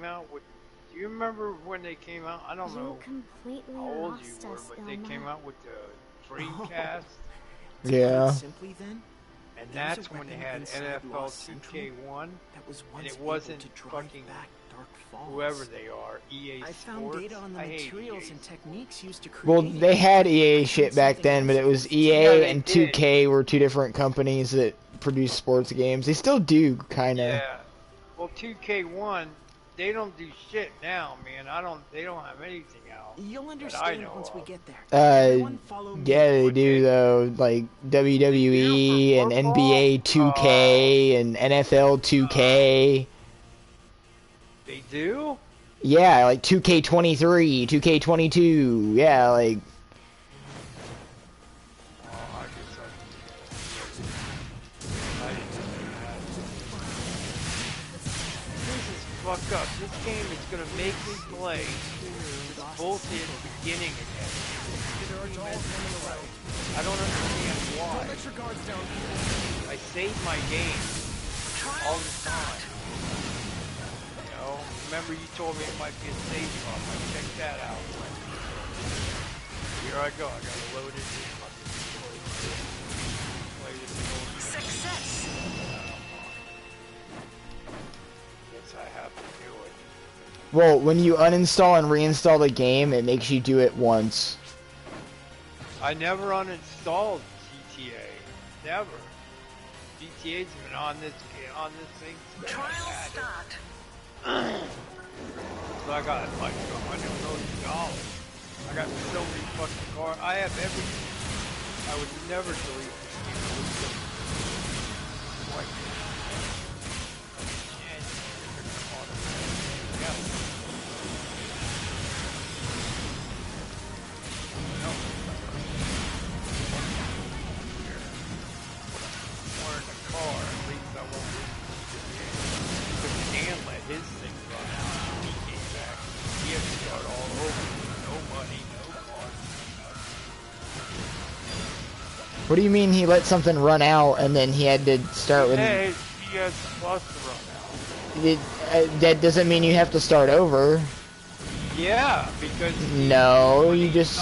came out with. Do you remember when they came out? I don't know completely how old you lost were, us, but they Ilma. came out with the Dreamcast. Yeah. Simply then, And that's when they had NFL 2K1, and it wasn't fucking whoever they are, EA Sports. I found data on the materials and techniques used to create. Well, they had EA shit back then, but it was EA and 2K were two different companies that produced sports games. They still do, kinda. Yeah. Well, 2K1, they don't do shit now, man. They don't have anything out. You'll understand once we get there. Yeah, they do though, like WWE and NBA 2K and NFL 2K. They do? Yeah, like 2K23, 2K22. Yeah, like. Fuck up. This game is gonna make me play this bullshit beginning again. I don't understand why. I save my game all the time. You know, remember you told me it might be a save file. I checked that out. Here I go. I gotta load it in. Play this bullshit. Success. I have to do it. Well, when you uninstall and reinstall the game, it makes you do it once. I never uninstalled GTA. Never. GTA's been on this thing. Trial start. So I got like $100 million. I got so many fucking cars. I have everything. I would never delete this game. Like, What do you mean he let something run out and then he had to start with... Hey, he has plus to run out. That doesn't mean you have to start over. Yeah, because... No, you just...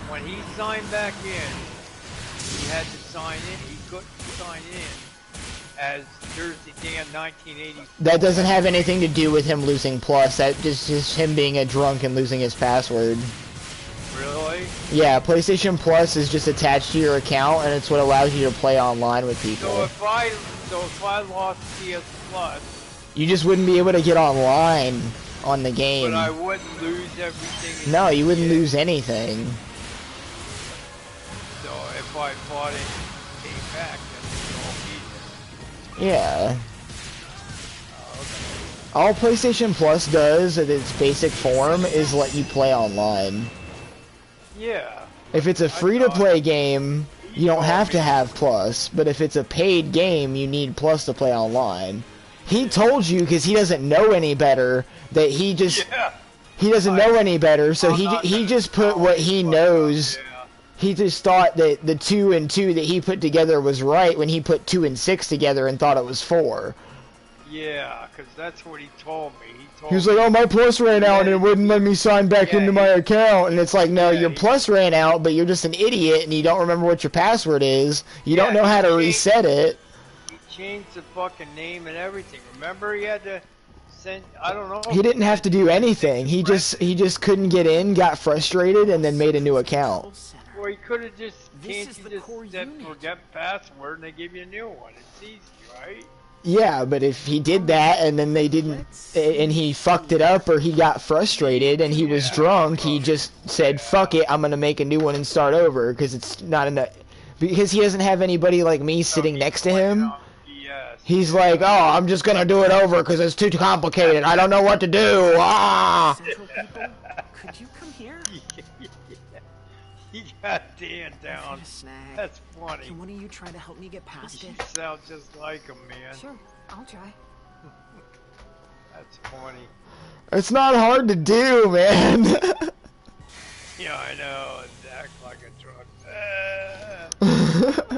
When he signed back in, he had to sign in. He couldn't sign in as Jersey Dan 1980. That doesn't have anything to do with him losing plus. That just him being a drunk and losing his password. Really? Yeah, PlayStation Plus is just attached to your account, and it's what allows you to play online with people. So if I lost PS Plus, you just wouldn't be able to get online on the game. But I wouldn't lose everything. No, you wouldn't lose anything. So if I bought it and came back, then yeah. All PlayStation Plus does at its basic form is let you play online. Yeah. If it's a free-to-play game, you don't have to have Plus, but if it's a paid game, you need Plus to play online. He told you because he doesn't know any better that he just he doesn't know any better, so he just put what he knows. He just thought that the 2 and 2 that he put together was right when he put 2 and 6 together and thought it was 4. Yeah, because that's what he told me. He was like, oh, my Plus ran out and it wouldn't let me sign back into my account. And it's like, no, your Plus ran out, but you're just an idiot and you don't remember what your password is. You don't know how to reset it. He changed the fucking name and everything. Remember, he had to send, I don't know. He didn't have to do anything. He just couldn't get in, got frustrated, and then made a new account. Well, he could have just, can't you just forget password and they give you a new one. It's easy, right? Yeah, but if he did that and then they didn't, and he fucked it up or he got frustrated and he was drunk, he just said, fuck it, I'm gonna make a new one and start over, because it's not enough, because he doesn't have anybody like me sitting next to him. He's like, oh, I'm just gonna do it over because it's too complicated, I don't know what to do, ah! Could you come here? He got Dan down. That's funny. Can one of you try to help me get past it? You sound just like him, man. Sure, I'll try. That's funny. It's not hard to do, man. Yeah, I know. Act like a drunk.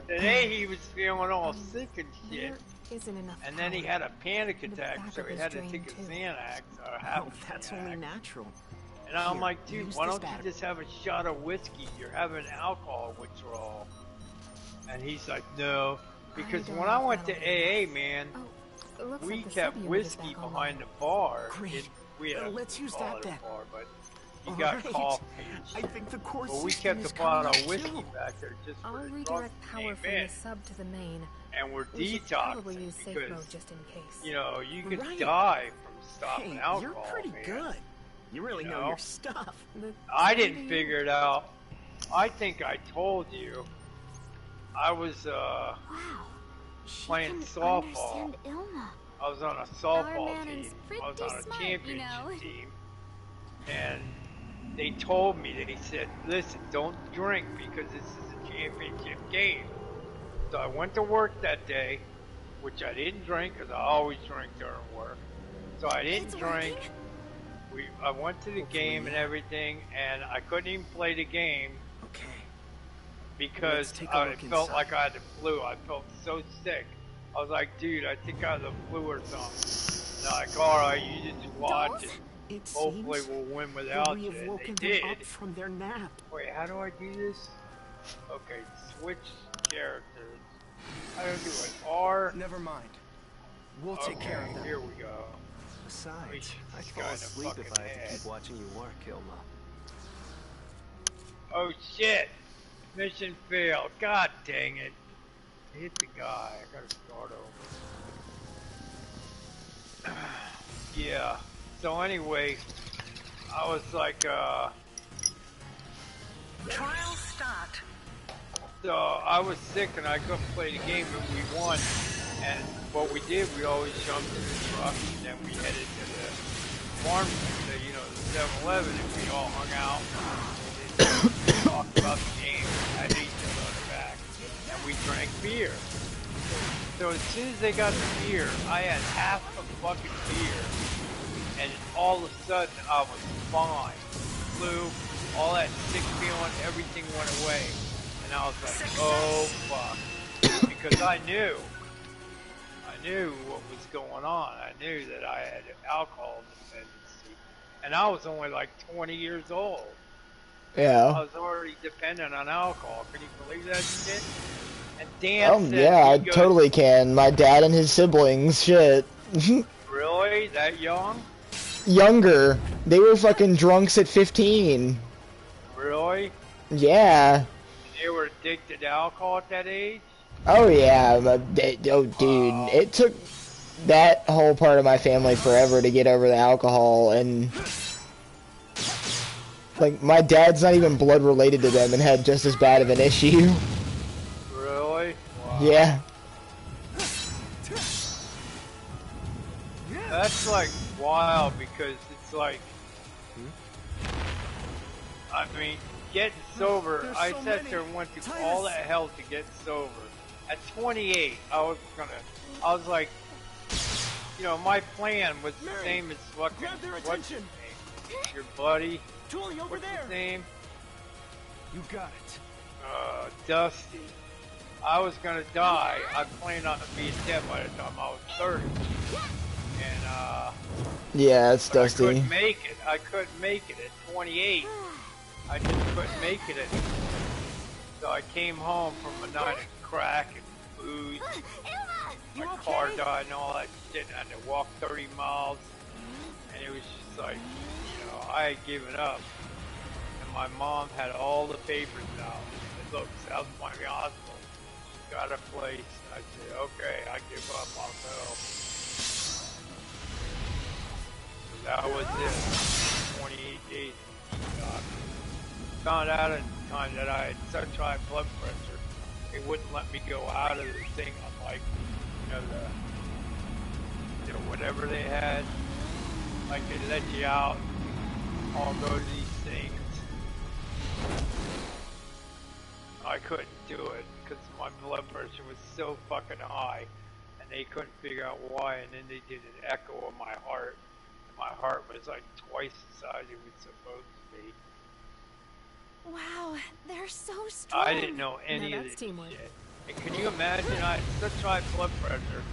Today he was feeling all sick and shit. isn't enough And then he power. had a panic The attack, back so of he his had to drain, take a too. Xanax or have Oh, a that's Xanax. only natural. And I'm Here, like, dude, use why this don't you battery. just have a shot of whiskey? You're having alcohol withdrawal. And he's like, no. Because don't when know I if went to that'll be AA, enough. man, Oh, it looks we like the kept sub-unit is whiskey back online. behind the bar. Great. We had Let's use call that it a then. bar, but you All got right. coffee. I think the core But we system kept is a coming bottle up of whiskey too. back there just for I'll the drunk redirect power came from in. the sub to the main. And we're We should probably detoxing use safe because, mode just in case. you know, you could Right. die from stopping Hey, alcohol, you're pretty man. good. You really You know know? your stuff. I Same to didn't you. figure it out. I think I told you. I was Wow. She playing can softball. understand Ilma. I was on a Our softball man team. is I was pretty on a smart, championship you know. team. And they told me, they said, listen, don't drink because this is a championship game. So I went to work that day, which I didn't drink because I always drink during work. So I didn't It's drink. working? I went to the game and everything, and I couldn't even play the game Okay. because Let's take a I look felt inside. like I had the flu. I felt so sick. I was like, dude, I think I have the flu or something. And they're like, all right, you just watch it. It Hopefully seems we'll win that without we you. have And they woken them did. up from their nap. Wait, how do I do this? Okay, switch characters. How do I do it? R. Never mind. We'll take care of them. Here we go. Besides, I'd This fall guy in the asleep if fucking I had to head. keep watching you work, Ilma. Oh shit! Mission failed. God dang it. Hit the guy. I gotta start over. Yeah. So anyway, I was like, Trial start. so I was sick and I couldn't play the game, but we won. And what we did, we always jumped in the truck and then we headed to the farm, the 7-Eleven, and we all hung out and talked about the game. I ate them on the back, and we drank beer. So as soon as they got the beer, I had half a fucking beer, and all of a sudden I was fine. Flu, all that sick feeling, everything went away, and I was like, oh fuck, because I knew what was going on. I knew that I had alcohol dependency, and I was only like 20 years old. I Yeah. was already dependent on alcohol. Can you believe that shit? And Dan said, Yeah, I he goes, totally can. My dad and his siblings, shit. really? That young? Younger. They were fucking drunks at 15. Really? Yeah. They were addicted to alcohol at that age? Oh yeah, oh dude, it took that whole part of my family forever to get over the alcohol, and like my dad's not even blood related to them and had just as bad of an issue. Really? Wow. Yeah. That's like wild because it's like, I mean, getting sober, There's I so sat many. there and went through Titus. all that hell to get sober. At 28, I was like, my plan was the Mary, same as fucking, grab their what's his attention. name? Your buddy, Julie, over what's there. his name? You got it. Dusty. I was gonna die. I planned on being dead by the time I was 30. And, Yeah, it's but I Dusty. couldn't make it. I couldn't make it at 28. I just couldn't make it anymore. So I came home from a night of crack and booze. My car died and all that shit. I had to walk 30 miles. And it was just like, I had given up. And my mom had all the papers out. She said, look, South Miami Hospital got a place. And I said, okay, I give up. I'll go. So that was it. 28 days in detox. Found out at the time that I had such high blood pressure, it wouldn't let me go out of the thing on like, whatever they had. Like they let you out, all go to these things. I couldn't do it because my blood pressure was so fucking high, and they couldn't figure out why. And then they did an echo of my heart. And my heart was like twice the size it was supposed to be. Wow, they're so strong. I didn't know any Now of that's this teamwork. shit. And can you imagine? I had such high blood pressure.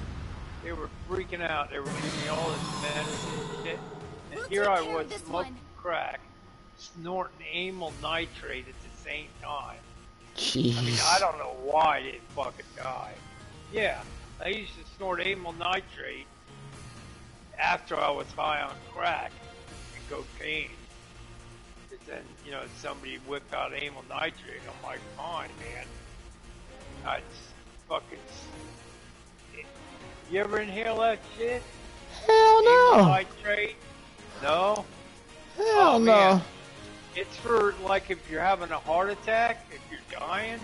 They were freaking out. They were giving me all this medicine and shit. And We'll here take I care was of this smoking one. crack, snorting amyl nitrate at the same time. Jeez. I mean, I don't know why I didn't fucking die. Yeah, I used to snort amyl nitrate after I was high on crack and cocaine. Because then, you know, somebody whipped out amyl nitrate. I'm like, fine, man. I just fucking. You ever inhale that shit? Hell Amyl no. nitrate? No? Hell no. Man. It's for, like, if you're having a heart attack, if you're dying,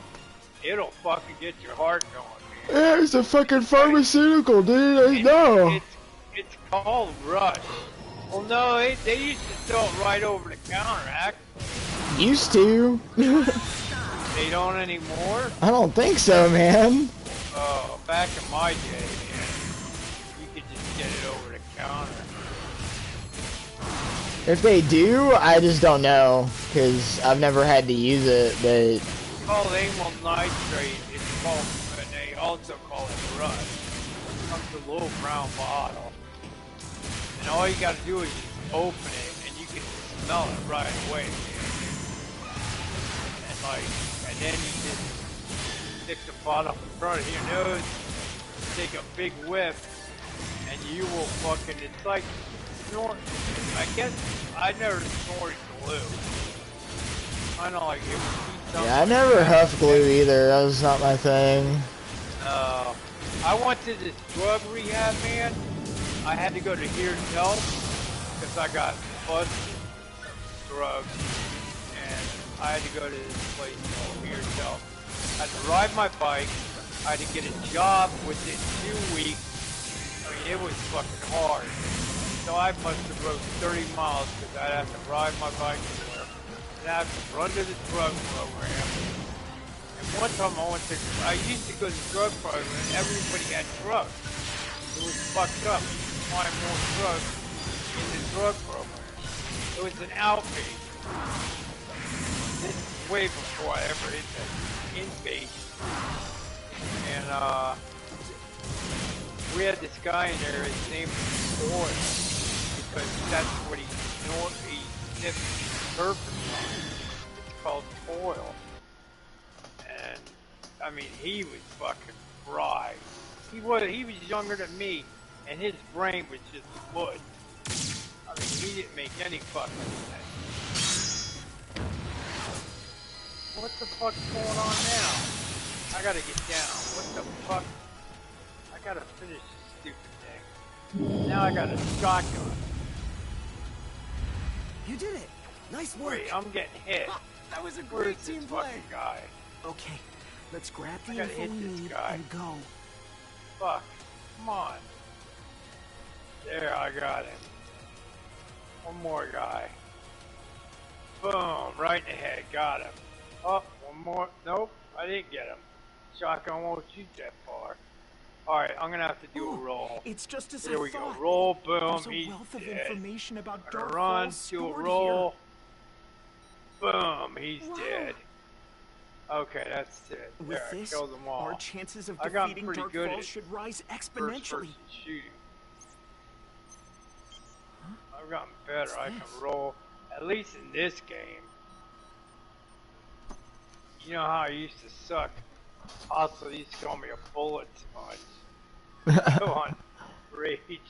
it'll fucking get your heart going, man. Yeah, it's a fucking pharmaceutical, dude. I know. It's called Rush. Well, no, they used to sell it right over the counter, actually. Used to. They don't anymore? I don't think so, man. Oh, back in my day, man, you could just get it over the counter. If they do, I just don't know, because I've never had to use it, but... It's called amyl nitrate. It's called, and they also call it Rush. It comes in a little brown bottle. And all you gotta do is just open it, and you can smell it right away, man. And like, and then you just stick the bottle in front of your nose, take a big whiff, and you will fucking, it's like snort. I guess I never snorted glue. I know, like, Yeah, I never huffed glue either. That was not my thing. I went to this drug rehab, man. I had to go to Here's Help because I got busted drugs, and I had to go to this place called Here's Help. I had to ride my bike. I had to get a job within 2 weeks. I mean, it was fucking hard. So I must have rode 30 miles because I'd have to ride my bike to work. And I'd have to run to the drug program. And one time I used to go to the drug program and everybody had drugs. It was fucked up. You could find more drugs in the drug program. It was an outpatient. This is way before I ever hit the inpatient. And we had this guy in there, his name was Boy, because that's what he sniffed surface on. It's called oil. And I mean, he was fucking fried. He was younger than me, and his brain was just wood. I mean, he didn't make any fucking sense. What the fuck's going on now? I gotta get down. What the fuck? I gotta finish this stupid thing. Now I got a shotgun. You did it. Nice work. Wait, I'm getting hit. That was a Where's great this team play. fucking guy? Okay, let's grab I the gotta info hit we this need guy. and go. Fuck. Come on. There, I got him. One more guy. Boom, right in the head. Got him. Oh, one more. Nope, I didn't get him. Shotgun won't shoot that far. Alright, I'm gonna have to do a roll. It's just as There I we go. thought. Roll, boom, There's a he's wealth of dead. information about Gonna Dark run, Falls do a stored roll. Boom, he's Wow. dead. Okay, that's it. With There, I this, killed them all. our chances of I got defeating pretty Dark good Falls at should rise First exponentially. person shooting. I've gotten better. I can roll, at least in this game. You know how I used to suck? Also, they used to call me a bullet sponge. Go on, rage.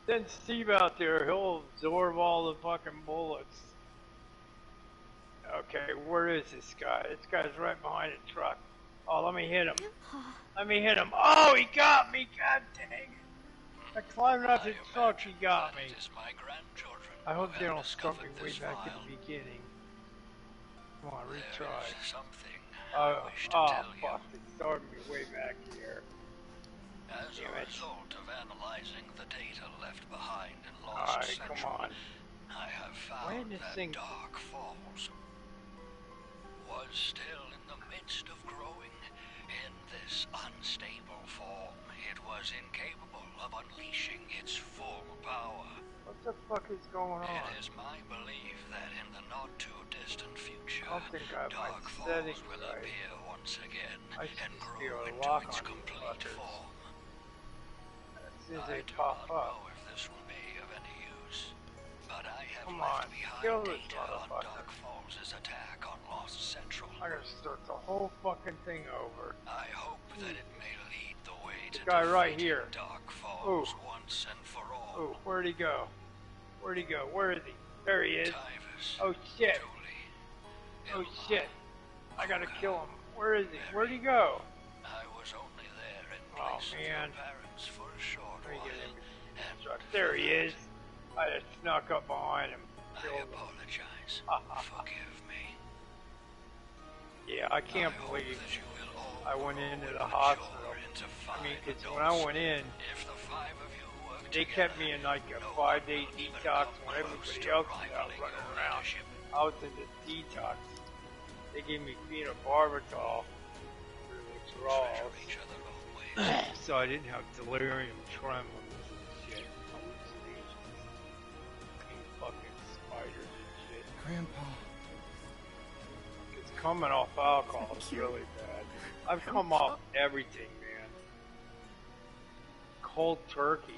Then Steve out there, he'll absorb all the fucking bullets. Okay, where is this guy? This guy's right behind the truck. Oh, let me hit him. Let me hit him. Oh, he got me. God dang it. I climbed up the truck, he got me. I hope they don't start me way back at the beginning. Come on, retry. Oh, fuck, it started me way back here. As Damn a it. result of analyzing the data left behind in Lost Alright, Central, come on. I have When found this that thing- Dark Falls was still in the midst of growing. In this unstable form, it was incapable of unleashing its full power. What the fuck is going on? It is my belief that in the not-too-distant future, I don't think I have my Dark settings Falls will right. appear once again I should and just grow do a into lock its on these complete fuckers. form. soon as I they do pop not up. know if this will be of any use, but I have Come left on, behind kill this data on motherfucker. Dark Falls' attack on Lost Central. I'm gonna start the whole fucking thing over. I hope that it may lead the way to guy right defeating here. Dark Falls once and for all. Oh, where'd he go? Where'd he go? Where is he? There he is. Tyvis, Oh shit. Julie, Oh Ilma. shit. I gotta kill him. Where is he? Where'd he go? I was only there in Oh, place of man. your parents for a short Let me while. get him. And There he is. I just snuck up behind him. I Killed him. apologize. Forgive me. Yeah, I can't I hope believe that you will all I went into grow the and hospital. mature into I mean, fine 'cause when I adults. went in, If the five of you work they together, kept me in like a no 5-day one will even detox come when close everybody to else was out rivaling running your around. leadership. I was in this detox. They gave me phenobarbital for withdrawals, Treasure each other always. so I didn't have delirium tremens and shit, hallucinations, and fucking spiders and shit. Grandpa. It's coming off alcohol is really bad. I've come off everything, man. Cold turkey.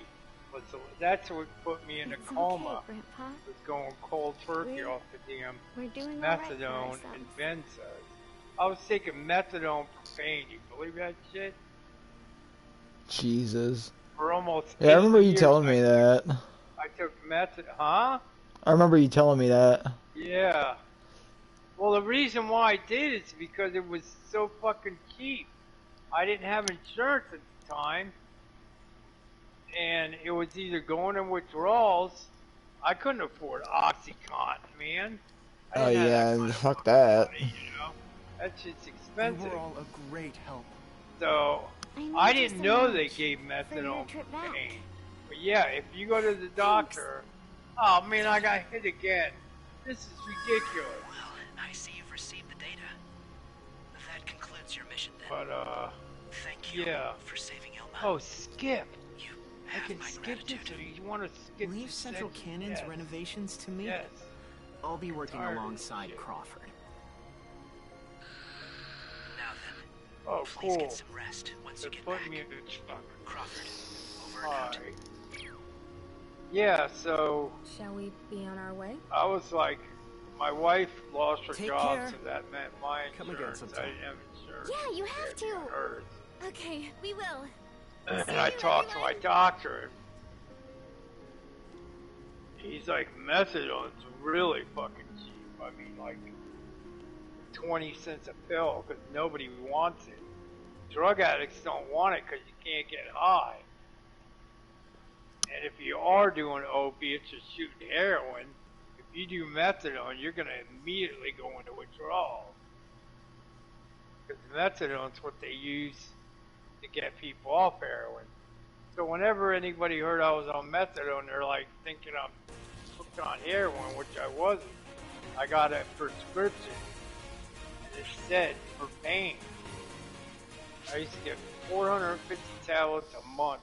That's what put me in a It's coma. okay, Grandpa. Was going cold turkey We're- off the damn We're doing all right for methadone ourselves. and benzos. I was taking methadone for pain. You believe that shit? Jesus. For almost Yeah, I remember 8 you years, telling me that. I took methadone. Huh? I remember you telling me that. Yeah. Well, the reason why I did is because it was so fucking cheap. I didn't have insurance at the time, and it was either going in withdrawals. I couldn't afford OxyContin, man. I Oh didn't have yeah, kind of fuck fucking that. money, you know? That shit's You expensive. were all a great help. So need I just didn't a know lunch they gave for your methadone trip for back. pain. But yeah, if you go to the doctor, oh man, I got hit again. This is ridiculous. Well, I see you've received the data. That concludes your mission then. But Thank you yeah. for saving Ilma. Oh, skip. You I have can my skip this. gratitude. Or you want to skip Leave this Central section? Cannon's Yes. renovations to me. Yes. I'll be working Tired of alongside shit. Crawford. Now then, Oh, please cool. get some rest once you They're get back. putting me in the truck. Crawford, over and out. Alright. Yeah, so Shall we be on our way? I was like, my wife lost her Take job, care. so that meant my Come again insurance. I sometime. didn't have insurance. Yeah, you She have had to. hers. Okay, we will. And I talked to my doctor. He's like, methadone's really fucking cheap. I mean, like 20 cents a pill because nobody wants it. Drug addicts don't want it because you can't get high. And if you are doing opiates or shooting heroin, if you do methadone, you're going to immediately go into withdrawal. Because methadone's what they use to get people off heroin. So whenever anybody heard I was on methadone, they're like thinking I'm hooked on heroin, which I wasn't. I got a prescription, and it said for pain. I used to get 450 tablets a month.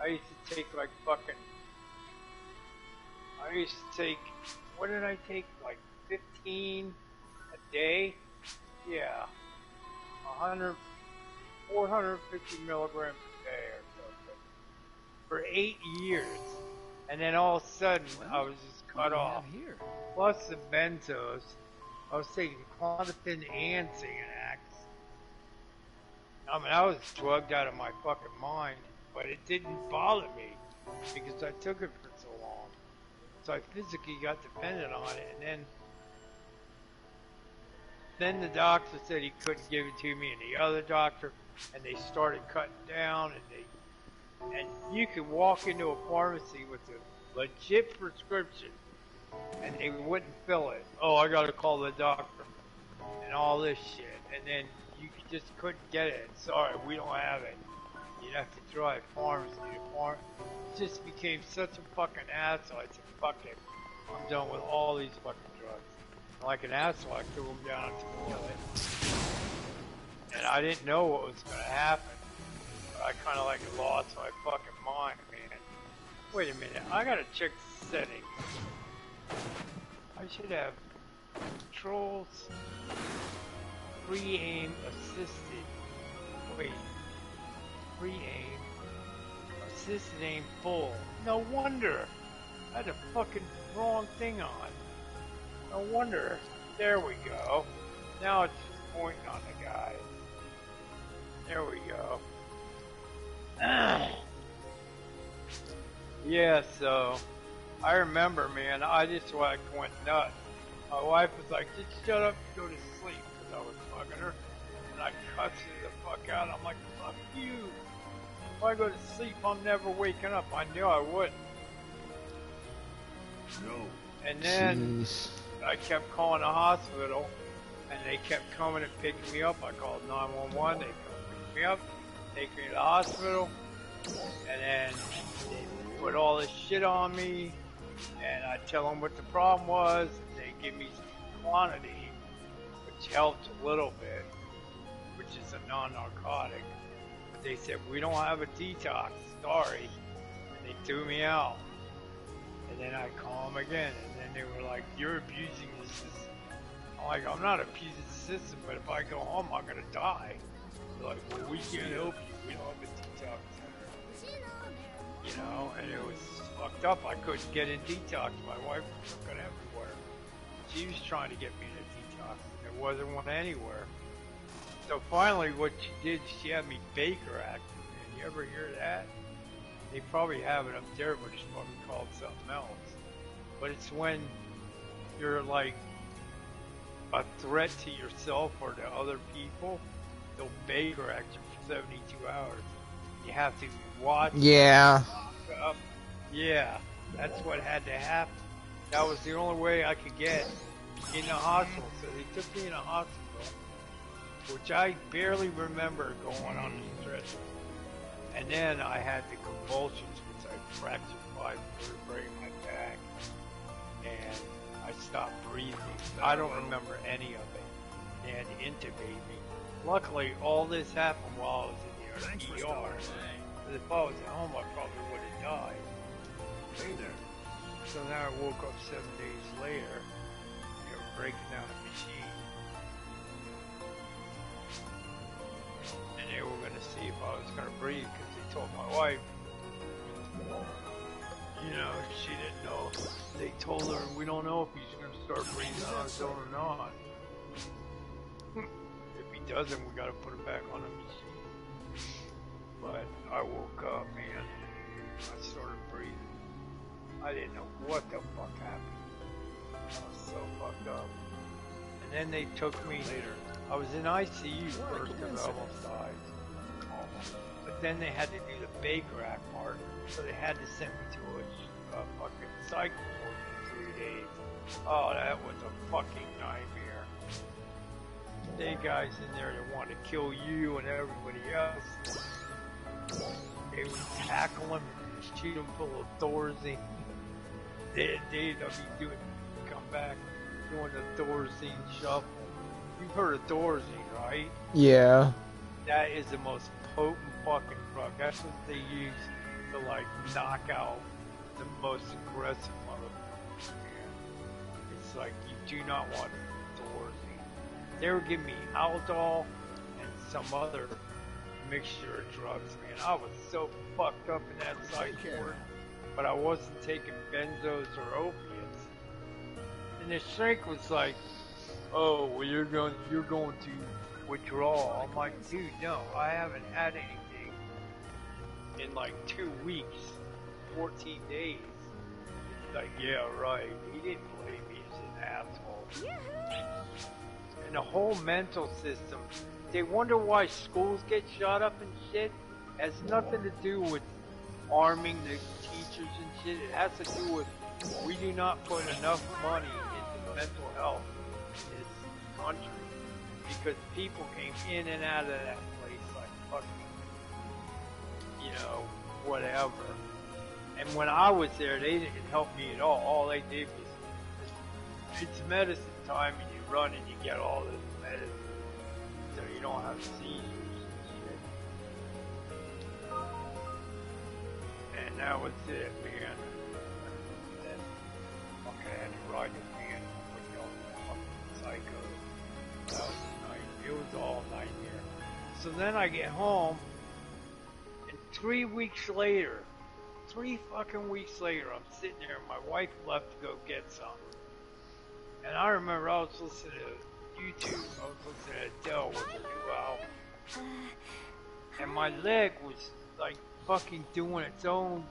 I used to take like fucking. I used to take. What did I take? Like 15 a day? Yeah. 450 milligrams a day or something. For 8 years. And then all of a sudden, I was just What cut do we off. have here? Plus the benzos. I was taking Clonopin and Xanax. I mean, I was drugged out of my fucking mind, but it didn't bother me because I took it for so long. So I physically got dependent on it, and then the doctor said he couldn't give it to me, and the other doctor, and they started cutting down, and you could walk into a pharmacy with a legit prescription, and they wouldn't fill it. Oh, I gotta call the doctor, and all this shit, and then you just couldn't get it. Sorry, we don't have it. You'd have to try pharmacy to pharmacy. It just became such a fucking asshole. I said, fuck it. I'm done with all these fucking drugs. And like an asshole, I threw them down to the toilet. And I didn't know what was going to happen. But I kind of like lost my fucking mind, man. Wait a minute. I got to check the settings. I should have controls, free aim assisted. Wait. Free aim assistant ain't full. No wonder. I had the fucking wrong thing on. No wonder. There we go. Now it's just pointing on the guy. There we go. Yeah, so I remember, man, I just like went nuts. My wife was like, just shut up and go to sleep, because I was fucking her. And I cussed her the fuck out. I'm like, fuck you. If I go to sleep, I'm never waking up. I knew I wouldn't. No. And then Jeez. I kept calling the hospital, and they kept coming and picking me up. I called 911. They come pick me up, take me to the hospital, and then they put all this shit on me, and I tell them what the problem was. They give me some quantity, which helped a little bit, which is a non-narcotic. But they said, we don't have a detox, sorry. And they threw me out. And then I call them again, and then they were like, you're abusing the system. I'm like, I'm not abusing the system, but if I go home, I'm gonna die. They're like, well, we can't help you. We don't have a detox center. You know, and it was fucked up. I couldn't get in detox. My wife was looking everywhere. She was trying to get me in a detox. There wasn't one anywhere. So finally, what she did, she had me Baker active. And you ever hear that? They probably have it up there, but it's probably called something else. But it's when you're like a threat to yourself or to other people, they'll Baker act you for 72 hours. You have to watch. Yeah. Up. Yeah, that's what had to happen. That was the only way I could get in the hospital. So they took me in a hospital, which I barely remember going on the stretcher. And then I had the convulsions, which I fractured my vertebrae in my back, and I stopped breathing. I don't remember any of it. They had to intubate me. Luckily, all this happened while I was in the ER. If I was at home, I probably would have died. Hey there. So now I woke up 7 days later. They were breaking down the machine. And they were going to see if I was going to breathe, because they told my wife, you know, she didn't know. They told her, we don't know if he's going to start breathing on his own or not. If he doesn't, we got to put him back on the machine. But I woke up, man. I started breathing. I didn't know what the fuck happened. I was so fucked up. And then they took me later. I was in ICU first because I almost died. But then they had to do the Baker Act part, so they had to send me to a fucking psych ward for 3 days. Oh, that was a fucking nightmare. They guys in there that want to kill you and everybody else. They would tackle him and shoot him full of Thorazine. They'd be doing, come back, doing the Thorazine shuffle. You've heard of Thorazine, right? Yeah. That is the most potent fucking drug. That's what they use to like knock out the most aggressive motherfuckers. It's like you do not want Thorazine. They were giving me Haldol and some other mixture of drugs, man. I was so fucked up in that psych ward, but I wasn't taking benzos or opiates. And the shrink was like, "Oh, well, you're going to withdraw." I'm like, "Dude, no, I haven't had anything in like 2 weeks, 14 days." He's like, "Yeah, right." He didn't blame me. He's an asshole. And the whole mental system. They wonder why schools get shot up and shit. It has nothing to do with arming the teachers and shit. It has to do with we do not put enough money into mental health in this country. Because people came in and out of that place like fucking, you know, whatever. And when I was there, they didn't help me at all. All they did was, it's medicine time, and you run and you get all this medicine. So you don't have seizures and shit. And that was it, man. And fucking had to ride the van with all the fucking psychos. That was a night. It was all nightmare. So then I get home, and 3 weeks later, 3 fucking weeks later, I'm sitting there, and my wife left to go get something. And I remember I was listening to YouTube, I was listening to Adele with her new album. And my leg was like fucking doing its own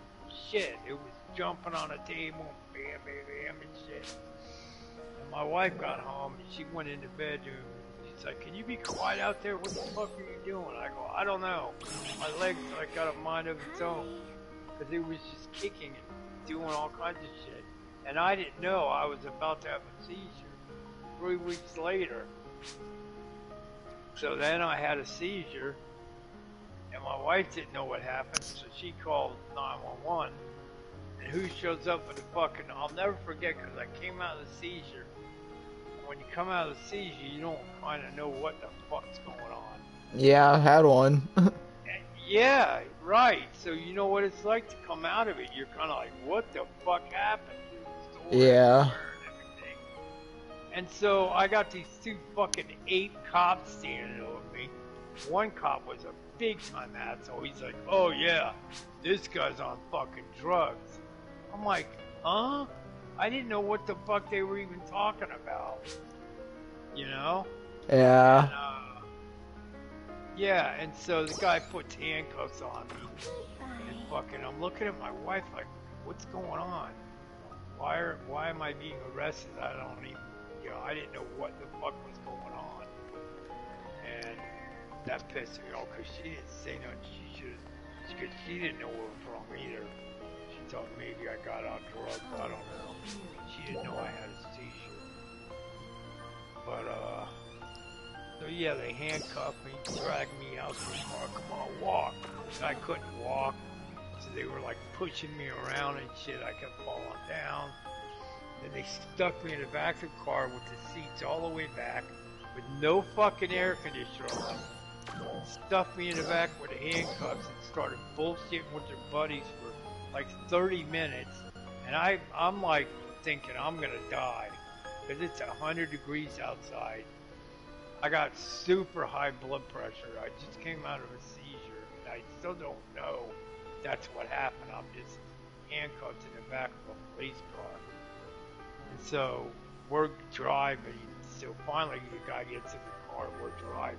shit. It was jumping on a table, bam, bam, bam, and shit. And my wife got home, and she went in the bedroom. She's like, "Can you be quiet out there? What the fuck are you doing?" I go, "I don't know. My leg's like got a mind of its own." Because it was just kicking and doing all kinds of shit. And I didn't know I was about to have a seizure 3 weeks later. So then I had a seizure, and my wife didn't know what happened, so she called 911. And who shows up with the fucking, I'll never forget, because I came out of the seizure. And when you come out of the seizure, you don't kind of know what the fuck's going on. Yeah, I had one. Yeah, right. So you know what it's like to come out of it. You're kind of like, what the fuck happened? Yeah. And so I got these 2 fucking 8 cops standing over me. One cop was a big time asshole. He's like, "Oh yeah, this guy's on fucking drugs." I'm like, huh? I didn't know what the fuck they were even talking about. You know? Yeah. And, yeah, and so the guy puts handcuffs on me. And fucking, I'm looking at my wife like, what's going on? Why am I being arrested? I don't even, I didn't know what the fuck was going on. And that pissed me off because she didn't say nothing. Because she didn't know what was wrong either. She thought maybe I got on drugs. I don't know. She didn't know I had a seizure. But, so yeah, they handcuffed me, dragged me out to the car. Come on, walk. And I couldn't walk. So they were like pushing me around and shit. I kept falling down. Then they stuck me in the back of the car with the seats all the way back with no fucking air conditioner on. Stuffed me in the back with the handcuffs and started bullshitting with their buddies for like 30 minutes. And I'm like thinking I'm gonna die because it's 100 degrees outside. I got super high blood pressure. I just came out of a seizure. And I still don't know that's what happened. I'm just handcuffed in the back of a police car. And so we're driving. So finally the guy gets in the car. We're driving.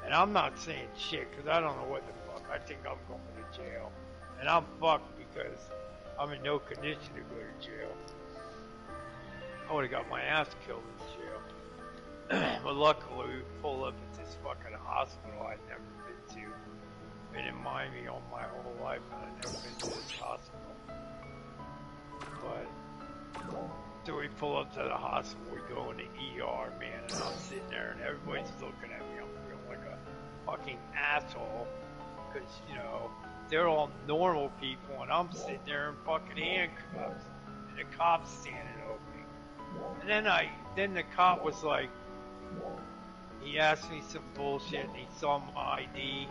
And I'm not saying shit because I don't know what the fuck. I think I'm going to jail. And I'm fucked because I'm in no condition to go to jail. I would have got my ass killed in jail. But luckily we pulled up at this fucking hospital I'd never been to. Been in Miami all my whole life and I'd never been to this hospital. But so we pull up to the hospital, we go in the ER, man, and I'm sitting there and everybody's looking at me. I'm feeling like a fucking asshole because, they're all normal people and I'm sitting there in fucking handcuffs and the cop's standing over me. And then the cop was like, he asked me some bullshit and he saw my ID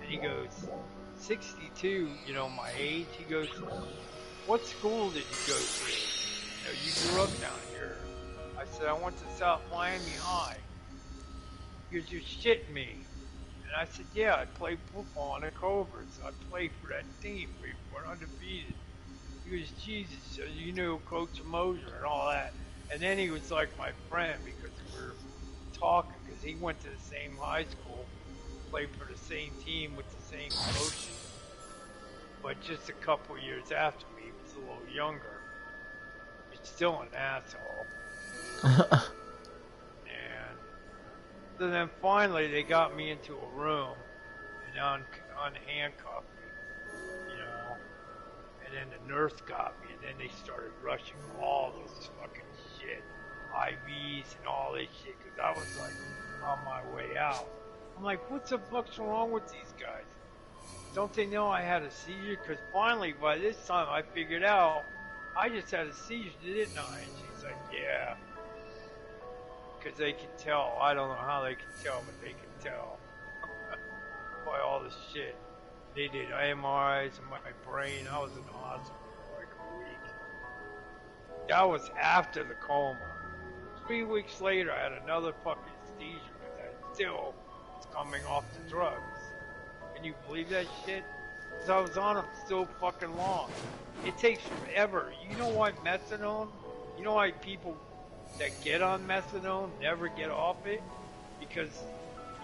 and he goes, 62, my age. He goes, "What school did you go to? You grew up down here." I said, "I went to South Miami High." He goes, "You're shitting me." And I said, "Yeah, I played football on the Cobras. I played for that team. We were undefeated." He goes, "Jesus, so you knew Coach Moser and all that." And then he was like my friend because we were talking because he went to the same high school, played for the same team with the same coaches. But just a couple years after me, he was a little younger. He's still an asshole. And so then finally they got me into a room and unhandcuffed me, and then the nurse got me and then they started rushing all this fucking shit, IVs and all this shit, because I was like on my way out. I'm like, what the fuck's wrong with these guys? Don't they know I had a seizure? Because finally by this time I figured out I just had a seizure, didn't I? And she's like, yeah. Because they can tell. I don't know how they can tell, but they can tell. By all this shit. They did MRIs in my brain. I was in the hospital for like a week. That was after the coma. 3 weeks later, I had another fucking seizure because I still was coming off the drugs. Can you believe that shit? Because I was on them so fucking long. It takes forever. You know why methadone? You know why people that get on methadone never get off it? Because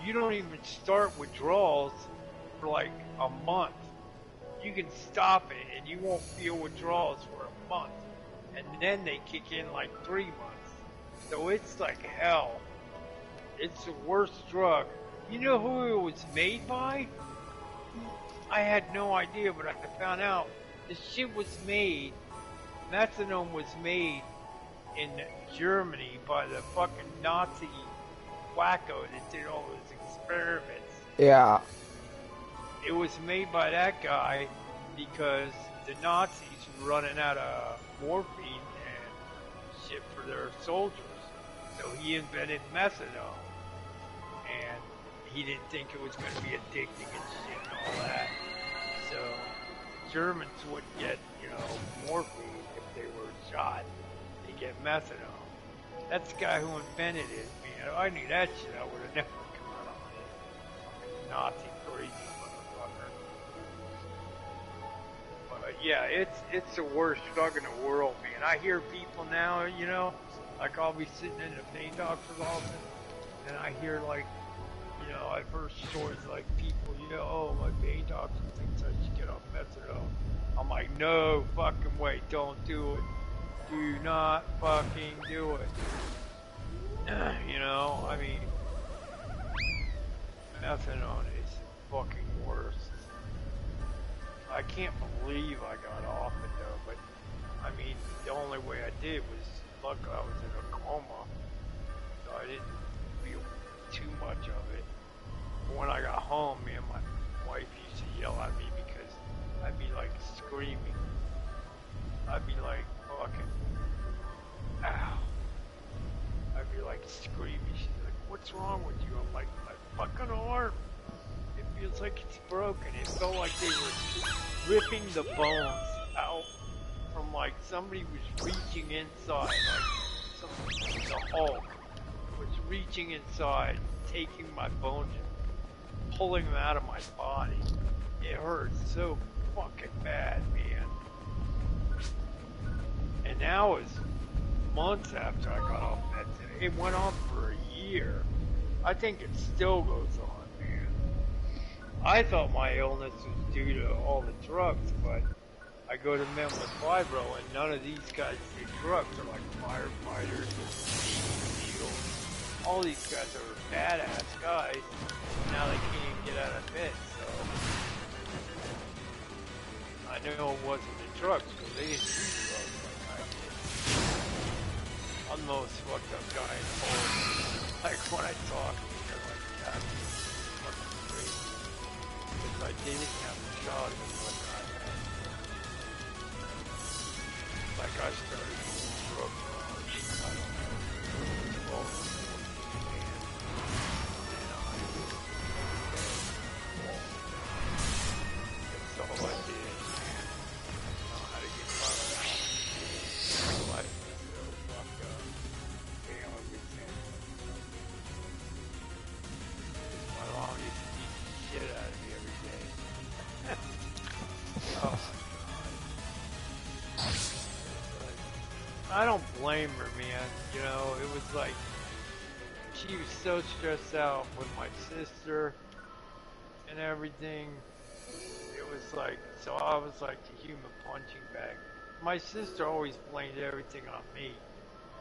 you don't even start withdrawals for like a month. You can stop it and you won't feel withdrawals for a month. And then they kick in like 3 months. So it's like hell. It's the worst drug. You know who it was made by? I had no idea, but I found out the shit was made, methadone was made in Germany by the fucking Nazi wacko that did all those experiments. Yeah. It was made by that guy because the Nazis were running out of morphine and shit for their soldiers. So he invented methadone. And he didn't think it was going to be addicting and shit and all that. So the Germans wouldn't get, you know, morphine if they were shot. They get methadone. That's the guy who invented it, man. If I knew that shit, I would have never come out on it. Nazi crazy motherfucker. But yeah, it's the worst drug in the world, man. I hear people now, you know, like I'll be sitting in the pain doctor's office, and I hear like, you know, I've heard stories like people, you know, oh, my pain doctor thinks I should get off methadone. I'm like, no fucking way, don't do it. Do not fucking do it. You know, I mean, methadone is the fucking worst. I can't believe I got off it though, but I mean, the only way I did was, look, I was in a coma, so I didn't feel too much of it. But when I got home, me and my wife used to yell at me because I'd be like screaming. I'd be like fucking, ow. I'd be like screaming. She's like, what's wrong with you? I'm like, my fucking arm. It feels like it's broken. It felt like they were ripping the bones out from like somebody was reaching inside, like the Hulk was reaching inside, taking my bones and pulling them out of my body. It hurt so fucking bad, man. And that was months after I got off that. It went on for a year. I think it still goes on, man. I thought my illness was due to all the drugs, but I go to men with fibro, and none of these guys take drugs. They're like firefighters, SEALs. All these guys are badass guys. Now they can't even get out of bed, so I know it wasn't the drugs, because they didn't use drugs like I did. I'm the most fucked up guy in the whole. Like when I talk, they're like, yeah, fucking crazy. Because I didn't have a shot of what I had. Like I started using drugs when I was, I don't know, 12 or 14, and that's all I did. I know how to get by my life. I don't blame her, man. You know, it was like, she was so stressed out with my sister and everything. It was like, so I was like the human punching bag. My sister always blamed everything on me.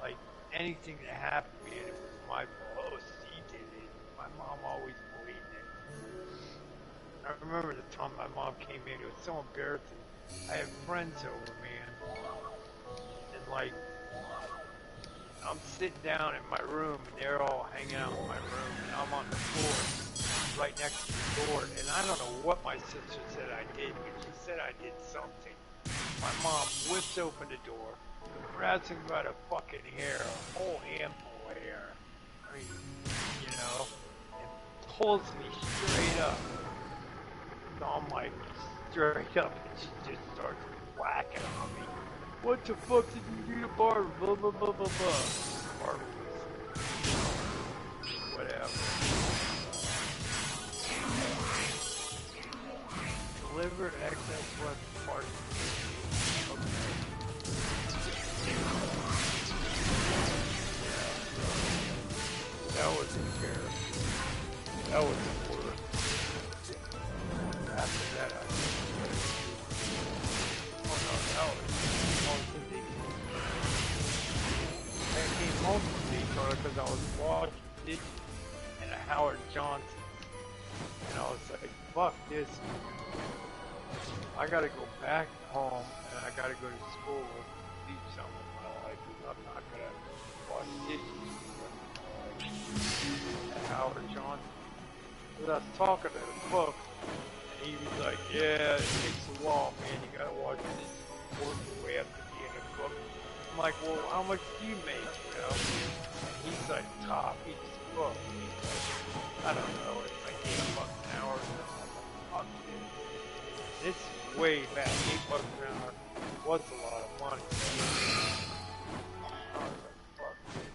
Like, anything that happened to me, and it was my fault. Oh, she did it. My mom always believed it. I remember the time my mom came in, it was so embarrassing. I had friends over, man. And like, I'm sitting down in my room, and they're all hanging out in my room, and I'm on the floor, right next to the door, and I don't know what my sister said I did, but she said I did something. My mom whips open the door, grabs me by the fucking hair, a whole handful of hair, I mean, you know, and pulls me straight up. So I'm like, straight up, and she just starts whacking on me. What the fuck did you do to Barbara? Blah, blah, blah, blah, blah. Barbara was, whatever. delivered excess weapon parts. Okay. That wasn't fair. That wasn't worth. After that, I oh no, that was home from Detroit. I came home from Detroit because I was watching Disney and a Howard Johnson. And I was like, fuck this. I gotta go back home and I gotta go to school and do something with my life. I'm not gonna watch Disney. And Howard Johnson. But I was talking to the book and he was like, yeah, it takes a while, man. You gotta watch this work your way up to being a cook. I'm like, well, how much do you make, you know? And he's like, top, he's a cook. He's like, I don't know, it's like $8 an hour or something. Fuck this. This is way back. $8 an hour was a lot of money. I was like, fuck this.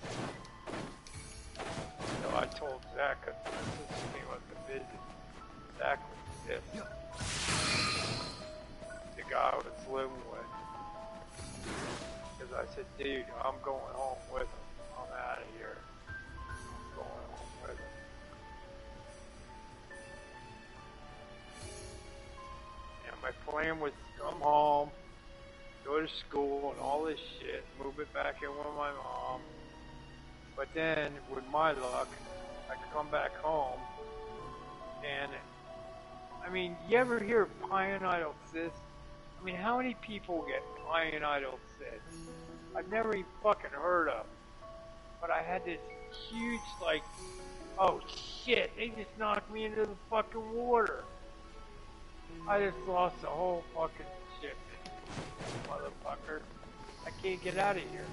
So I told Zach, because my sister came up to visit. Zach was pissed. The guy I was living with. Because I said, dude, I'm going home with him. I'm out of here. I'm going home with him. And my plan was to come home, go to school and all this shit, move it back in with my mom. But then, with my luck, I come back home and, I mean, you ever hear of pineidal cyst? I mean, how many people get pineidal cyst? I've never even fucking heard of. But I had this huge, like, oh shit, they just knocked me into the fucking water. I just lost the whole fucking shit, motherfucker. I can't get out of here.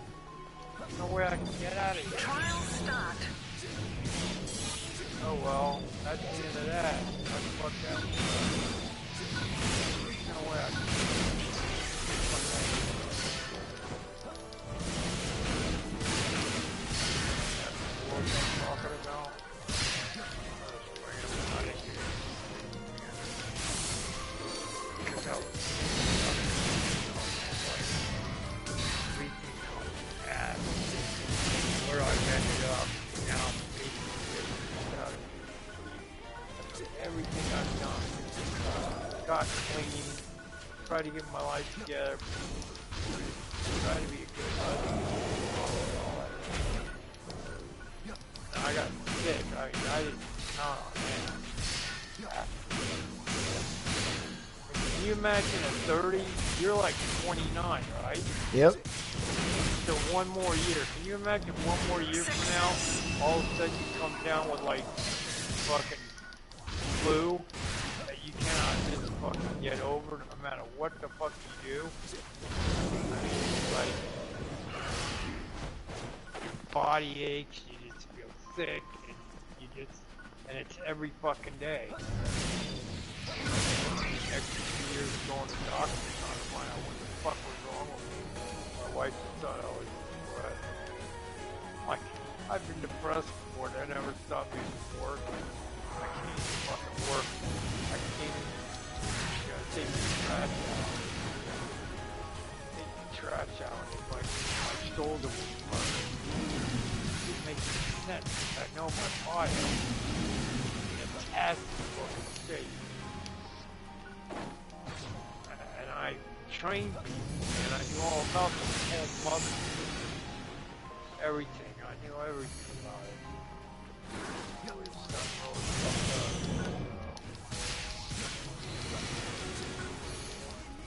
There's no way I can get out of here. Trial start. Oh well, that's the end of that. That's fucked out. There's no way I can get what I'm talking about. Because I was freaking out where I ended up now. Everything I've done, got clean, try to get my life together, try to be a good husband, all that. And I got sick. I mean, I didn't count on that. Can you imagine at 30? You're like 29, right? Yep. So one more year. Can you imagine one more year from now, all of a sudden you come down with like fucking flu that you cannot just fucking get over no matter what the fuck you do? I mean, it's like your body aches, you just feel sick, and you just, and it's every fucking day. Extra 2 years of going to doctors trying to find out what the fuck was wrong with me. My wife just thought I was depressed. Like, I've been depressed before, that never stopped me from working. I can't even fucking work. I can't even, you gotta take the trash out. Take the trash out. It's like my shoulder was burning. It makes sense. I know my body. It's has to fucking shape. And I trained people, and I knew all about the whole muscle. Everything. I knew everything about it. It was fucked up.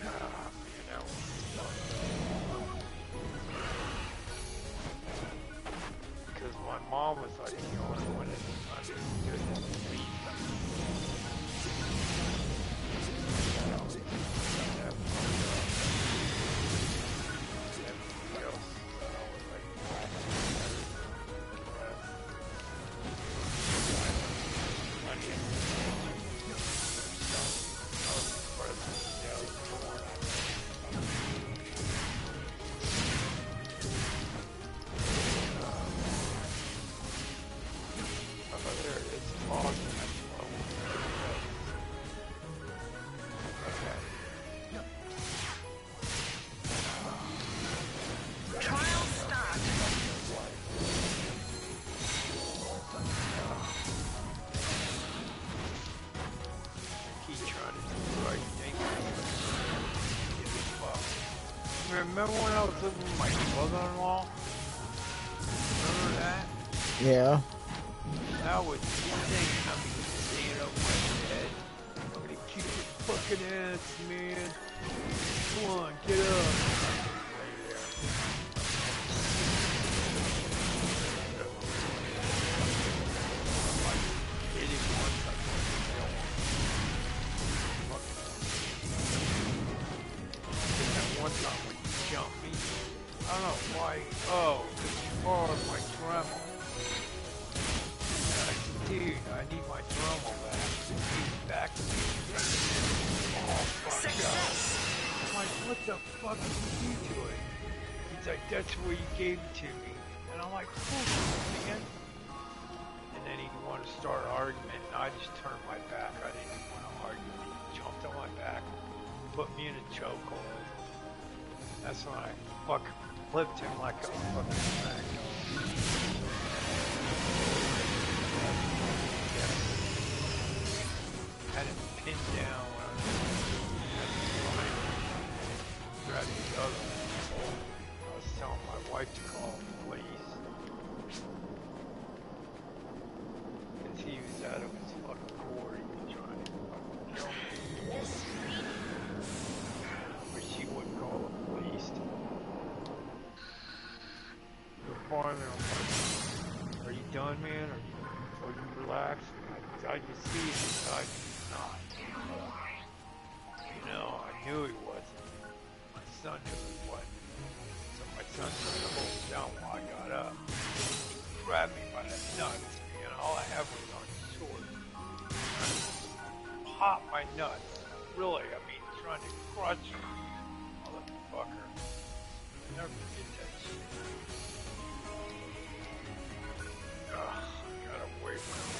Man, that was fucked up. Because my mom was like the only one that understood that me. I was living with my mother-in-law? Remember that? Yeah. That was insane. I mean, staying up my bed. I'm gonna kick your fucking ass, man. Come on, get up. One time when you jumped me, I don't know why. Oh, you borrowed my Dremel. Dude, I need my Dremel back. He's back to me. Oh, fuck God. I'm like, what the fuck did you do it? He's like, that's where you gave it to me. And I'm like, oh, man. And then he wanted to start an argument, and I just turned my back. I didn't want to argue. He jumped on my back, put me in a chokehold. That's when I fucking flipped him like a fucking smackdown. Had him pinned down when I was behind him. Grabbed the other one. I was telling my wife to call the police. Because he was out of his fucking core. He was trying to fucking kill me. But she wouldn't call the police. Farther, I'm like, are you done, man? Are you relaxed? I can see it inside you not. You know, I knew he wasn't. My son knew he wasn't. So my son tried to hold him down while I got up. He grabbed me by the nuts, and all I had was on his sword. Pop my nuts. Really, I mean, trying to crush him. Motherfucker. Never did that shit. Ugh, I got away from him.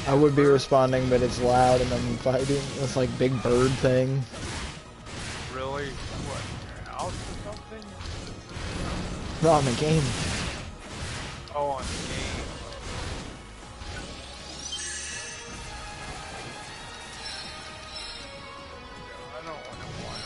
I would be responding, but it's loud and I'm fighting. It's like big bird thing. Really? What? Your house or something? No, on the game. Oh, on the game. I don't want to watch.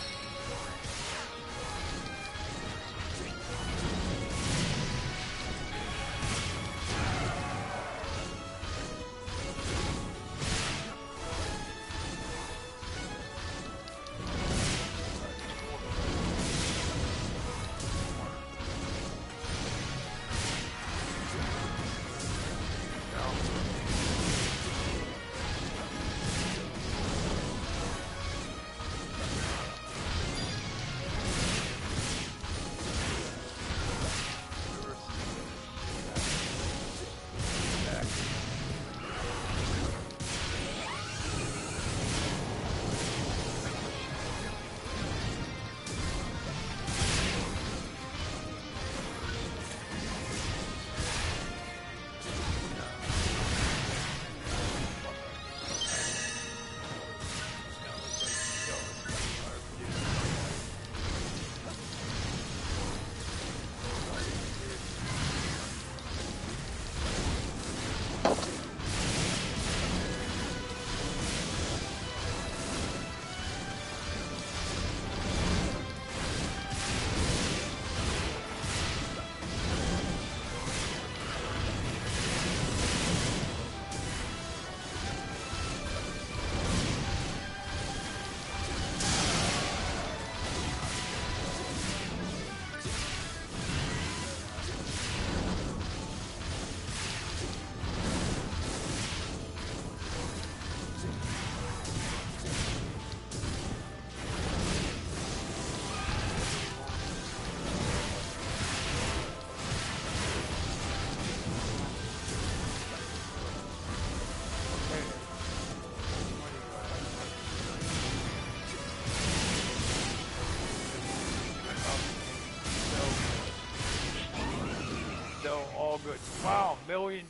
good. Wow, $1 million.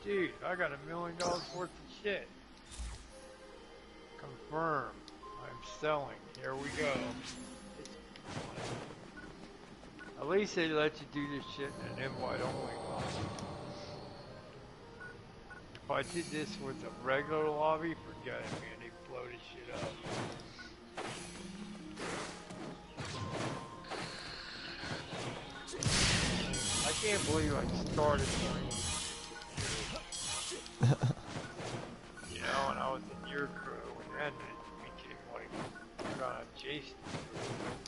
Dude, I got $1 million worth of shit. Confirm. I'm selling. Here we go. At least they let you do this shit in an invite only lobby. If I did this with a regular lobby, forget it, man. They blow this shit up. I can't believe I started playing. You know, and I was in your crew, and then it became like Jason.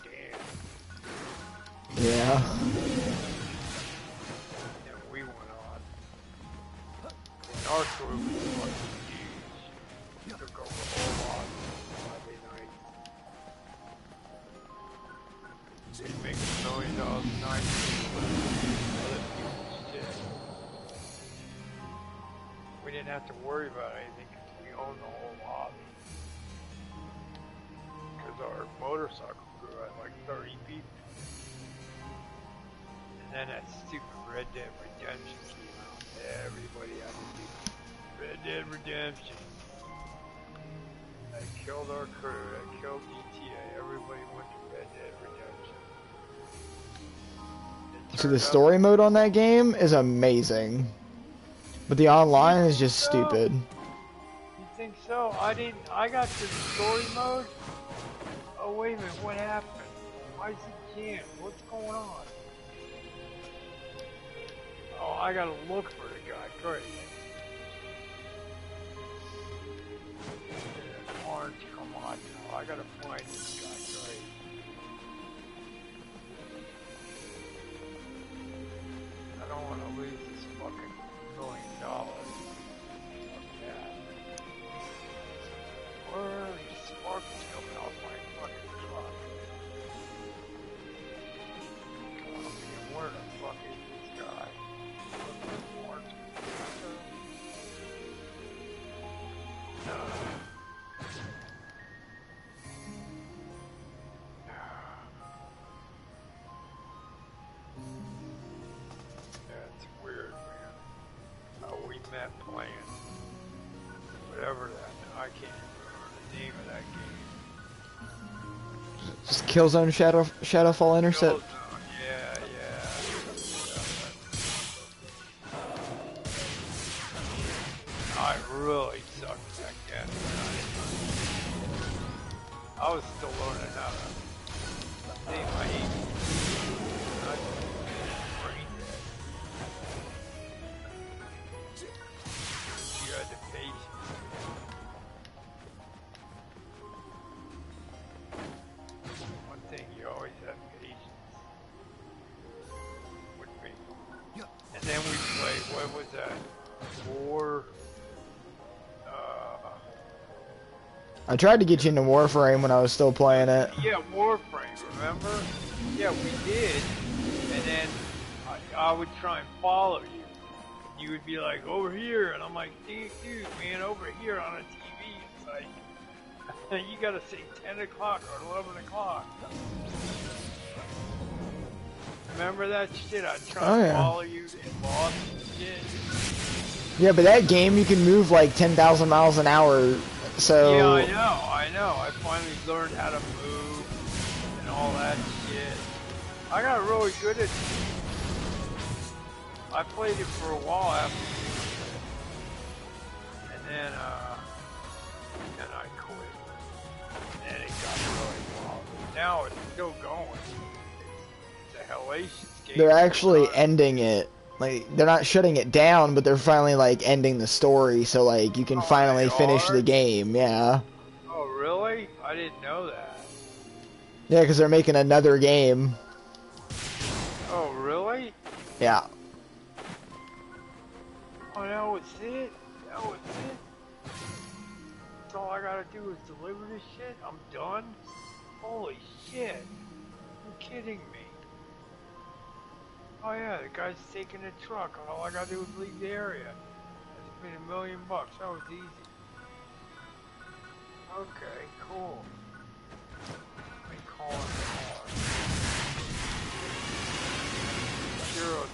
Damn. Yeah. And we went on. And our crew was fucking huge. It took over a whole lot Friday night. They'd make $1 million a night. Other people's shit. We didn't have to worry about anything because we owned the whole lobby. Because our motorcycle crew had like 30 people. And then that stupid Red Dead Redemption came out. Everybody had to do Red Dead Redemption. That killed our crew. That killed GTA. Everybody went to Red Dead Redemption. So the story mode on that game is amazing. But the online is just stupid. You think so? I got to the story mode. Oh, wait a minute. What happened? Why is it jammed? What's going on? Oh, I gotta look for the guy. Great. Orange, come on now. I gotta find this guy. Great. I don't want to lose this fucking $1 million. Yeah. Where are these sparks coming off my fucking truck? Come on, man. Where the fuck is this guy? That's weird, man. How we met playing. Whatever that, I can't remember the name of that game. Just Killzone Shadowfall Intercept. Killzone, yeah. I really sucked back then. I was still learning how to name my aim. You had the patience. One thing, you always have patience with me. And then we played, what was that? War. I tried to get you into Warframe when I was still playing it. Yeah, Warframe, remember? Yeah, we did. And then I would try and follow you. You would be like, over here. And I'm like, dude, man, over here on a TV. It's like, you gotta say 10 o'clock or 11 o'clock. Remember that shit? I'd try and follow you in Lost and shit. Yeah, but that game you can move like 10,000 miles an hour, so... Yeah, I know. I finally learned how to move and all that shit. I got really good at it. I played it for a while after, and then I quit. And then it got really wild. Now it's still going. It's a hellacious game. They're actually ending it. Like, they're not shutting it down, but they're finally, like, ending the story, so, like, you can finally finish the game, yeah. Oh, really? I didn't know that. Yeah, because they're making another game. Oh, really? Yeah. Oh, that was it? That was it? That's all I gotta do is deliver this shit? I'm done? Holy shit. You're kidding me. Oh yeah, the guy's taking the truck. All I gotta do is leave the area. That's been $1 million. That was easy. Okay, cool. Let me call him tomorrow. Sure,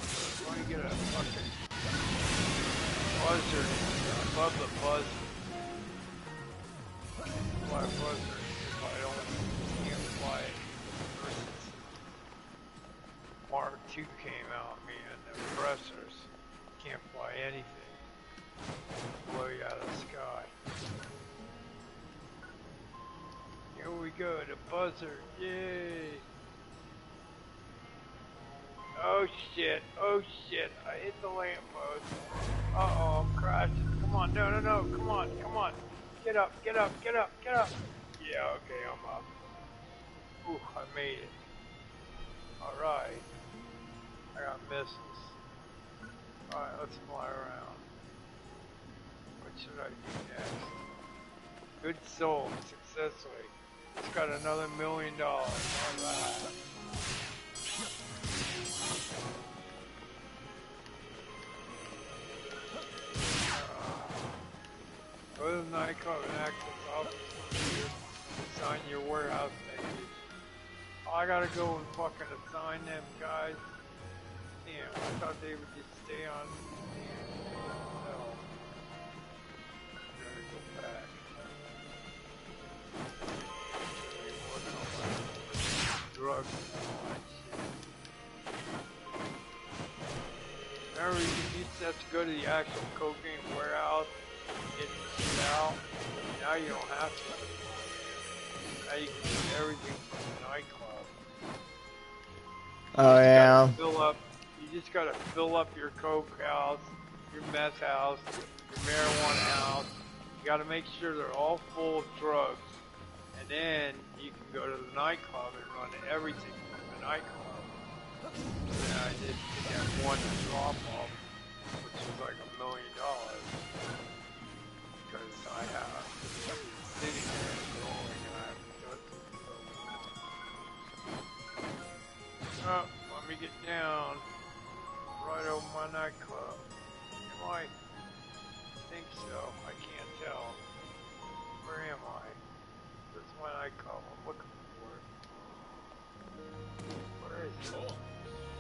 let me fucking buzzard. I love the buzz. Fly buzzard. If I don't can't fly it. Versus Mark II came out, man. The compressors can't fly anything. Blow you out of the sky. Here we go, the buzzard. Yay! Oh shit, I hit the lamppost. Uh-oh, I'm crashing. Come on, no, come on. Get up. Yeah, okay, I'm up. Ooh, I made it. Alright. I got missiles. Alright, let's fly around. What should I do next? Good soul, successfully. It's got another $1 million. Alright. Go to the nightclub and access office. Sign your warehouse name. Oh, I gotta go and fucking assign them guys. Damn, I thought they would just stay on. No. Gotta go back. Drugs and all that shit. Remember, you used to have to go to the actual cocaine warehouse. Get the shit out. Now you don't have to. Now you can do everything from the nightclub. Oh yeah. You just gotta fill up your coke house, your meth house, your marijuana house. You gotta make sure they're all full of drugs. And then you can go to the nightclub and run everything from the nightclub. Yeah, I did that one drop off, which was like $1 million. Because I have sitting there growing and I haven't done so long. Oh, let me get down. Right over my nightclub. Am I? I think so. I can't tell. Where am I? Where's my nightclub? I'm looking for it. Where is it?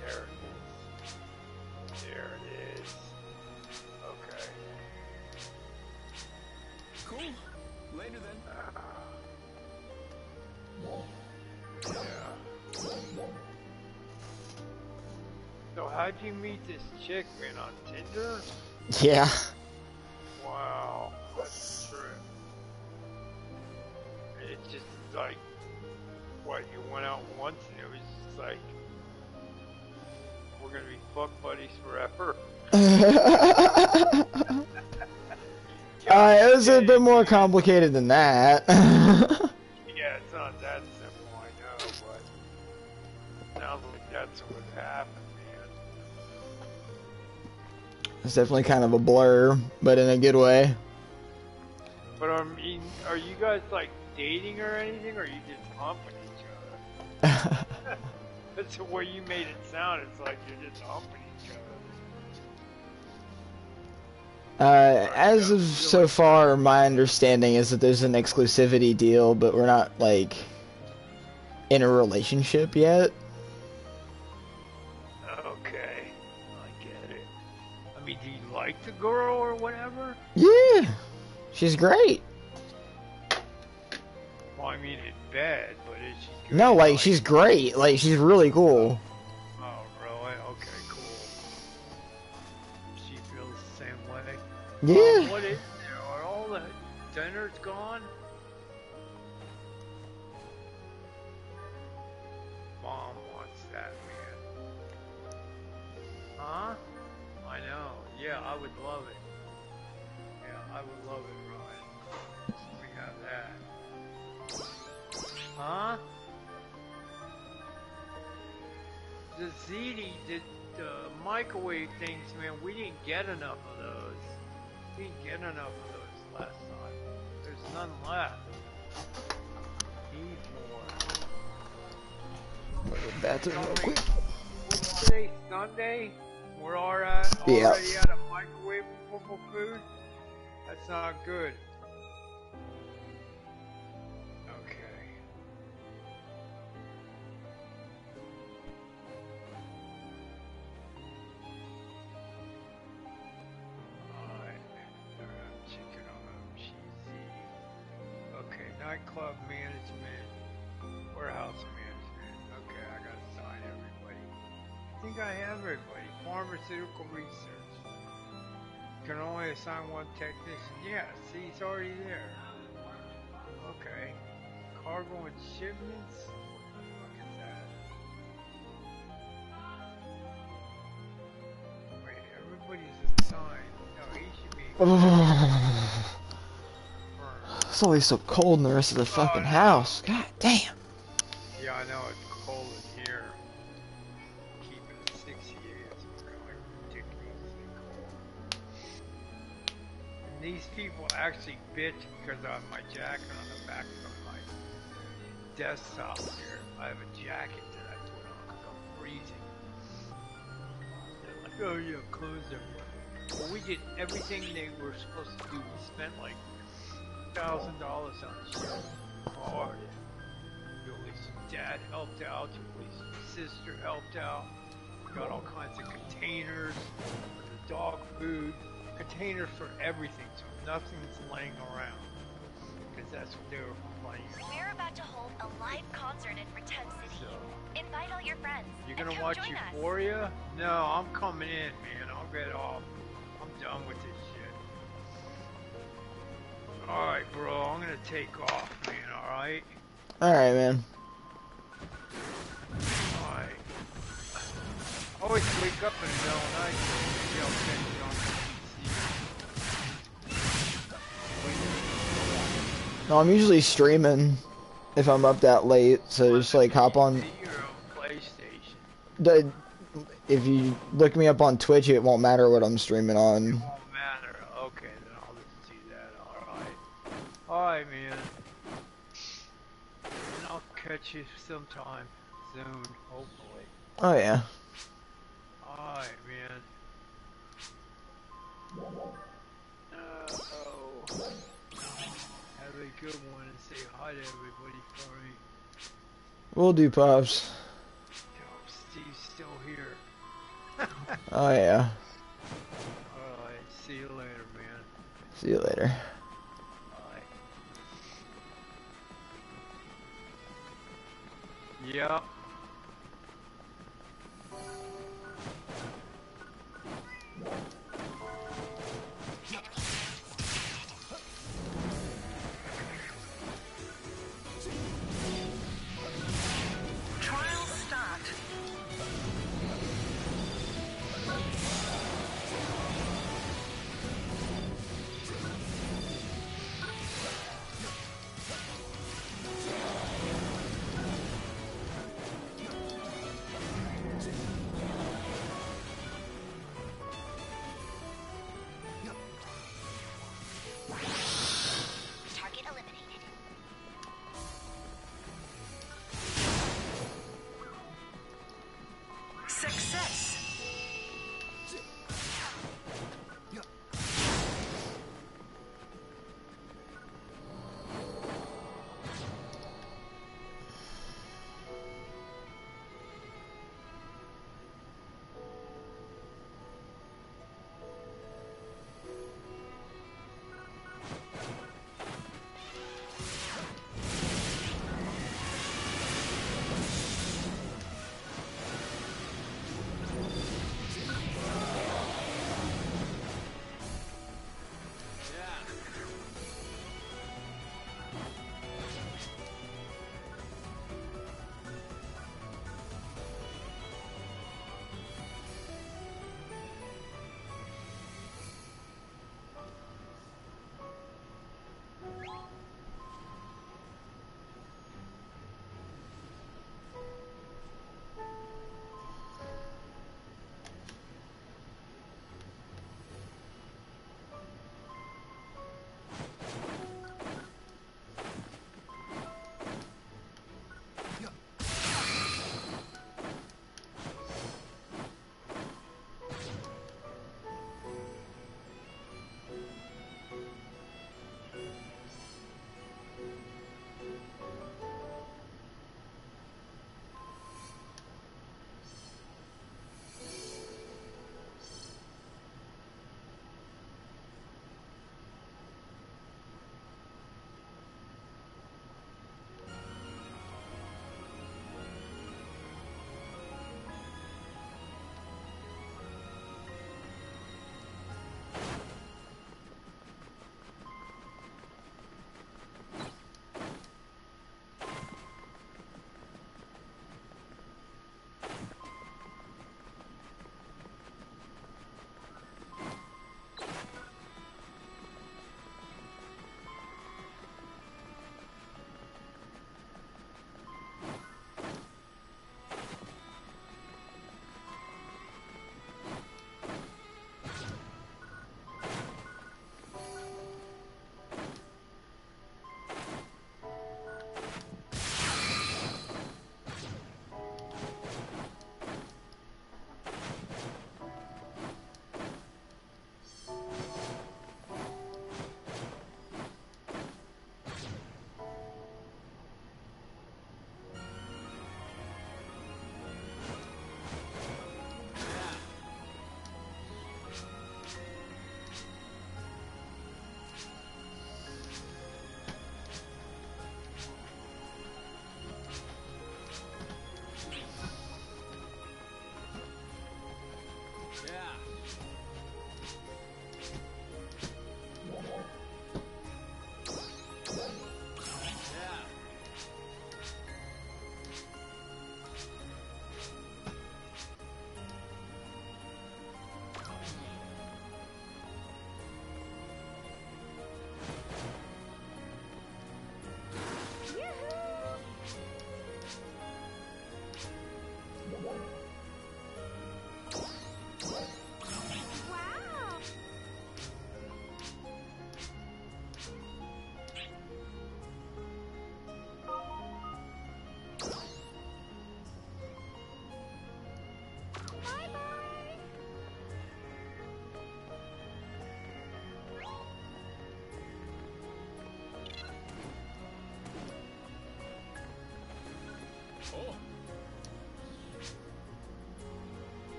There it is. There it is. Okay. Cool. Later then. Yeah. So how'd you meet this chick, man, on Tinder? Yeah. Wow, that's true. And it's just like, what, you went out once and it was just like, we're gonna be fuck buddies forever. It was a bit more complicated than that. Yeah, it's not that simple, I know, but sounds like that's what happened, man. It's definitely kind of a blur, but in a good way. But I mean, are you guys like dating or anything, or are you just humping each other? That's the way you made it sound. It's like you're just humping each other. As of so far, my understanding is that there's an exclusivity deal, but we're not, like, in a relationship yet. Okay, I get it. I mean, do you like the girl or whatever? Yeah, she's great. Well, I mean, in bed, but is she good? No, like, she's great. Like, she's really cool. Oh, really? Okay, cool. She feels the same way? Yeah. What is there? Are all the dinners gone? Mom wants that, man. Huh? I know. Yeah, I would love it. Yeah, I would love it, Ryan. So we have that. Huh? The ZD, the microwave things, man, we didn't get enough of those. We didn't get enough of those last time. There's none left. Need more. Go to the bathroom real quick. What's today? Sunday? We're already out of microwavable food? That's not good. Okay. Nightclub management. Warehouse management. Okay, I gotta sign everybody. I think I have everybody. Pharmaceutical research. Can only assign one technician. Yeah, see, he's already there. Okay. Cargo and shipments? What is that? Wait, everybody's assigned. No, he should be. It's always so cold in the rest of the fucking house. God damn. Yeah, I know it's cold in here. Keeping it 68 is like ridiculously cold. And these people actually bitch because I have my jacket on the back of my desktop here. I have a jacket that I put on because I'm freezing. They're like, oh yeah, clothes everywhere. Well, we did everything they were supposed to do. We spent like $1,000 on shit. Hard. Julie's dad helped out. Julie's sister helped out. Got all kinds of containers for the dog food. Containers for everything, so nothing's laying around. Because that's what they were complaining. We're about to hold a live concert in Pretend City. So, Invite all your friends. you're gonna watch Euphoria? No, I'm coming in, man. I'll get off. I'm done with this shit. Alright, bro. I'm gonna take off, man. Alright? Alright, man. Alright. Always wake up in the middle of the night. See how catch it on the PC. No, I'm usually streaming if I'm up that late, so just like hop on. See your own PlayStation. If you look me up on Twitch, it won't matter what I'm streaming on. It won't matter. Okay, then I'll just see that. Alright. Alright, man. And I'll catch you sometime soon, hopefully. Oh yeah. Alright, man. Have a good one and say hi to everybody for me. We'll do, Pops. Yo, Steve's still here. Oh yeah. Alright, see you later, man. See you later. Bye. Yep. Trial start.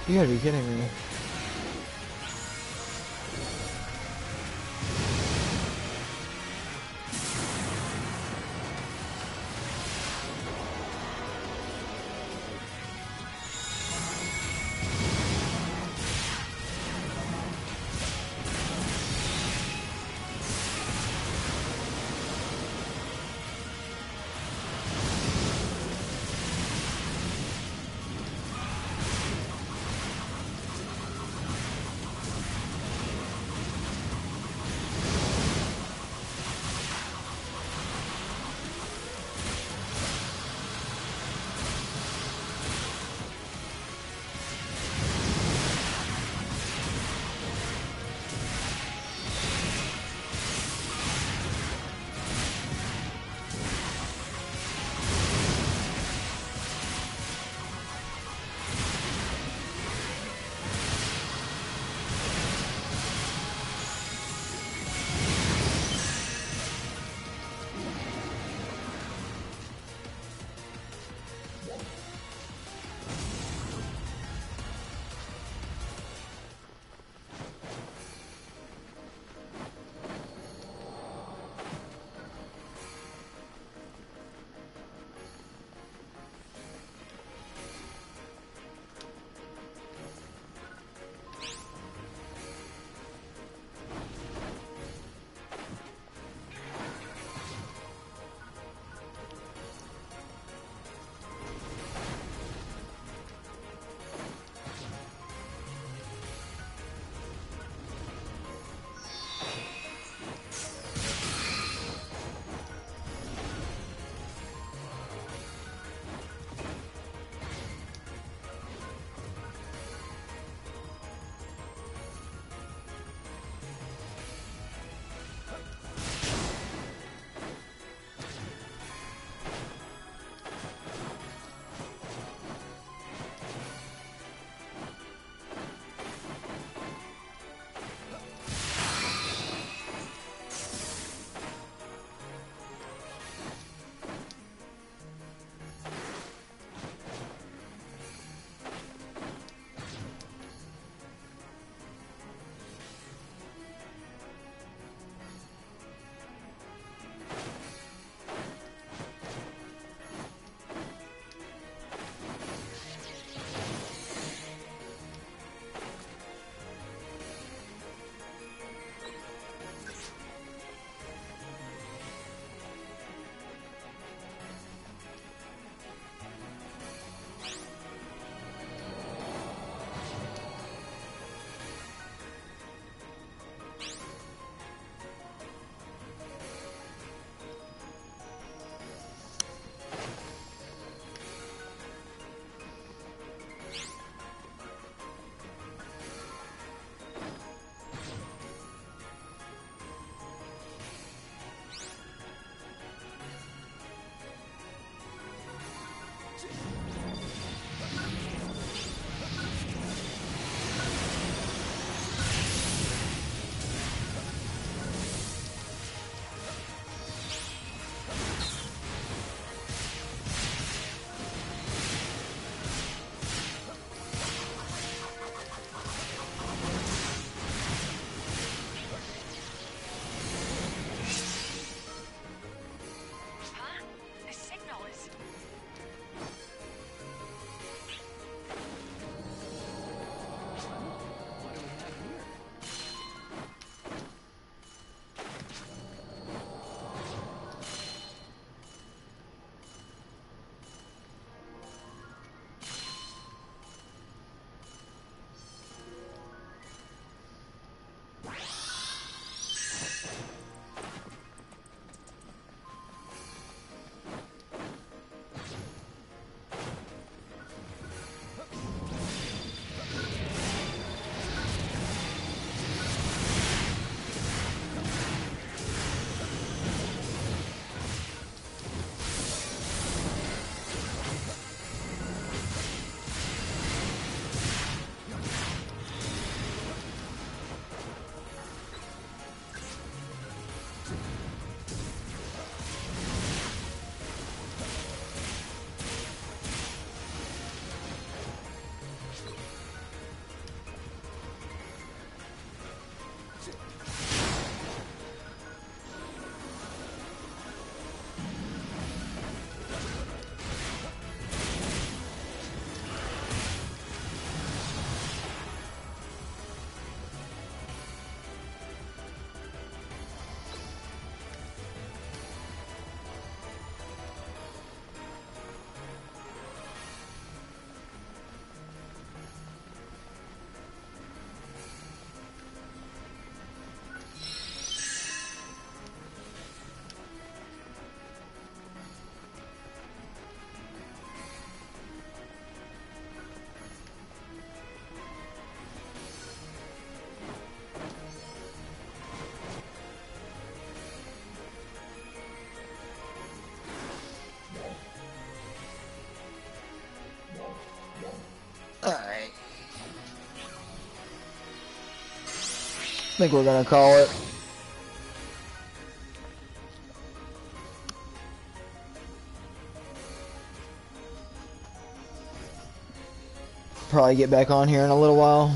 You gotta be kidding me. Alright. I think we're gonna call it. Probably get back on here in a little while.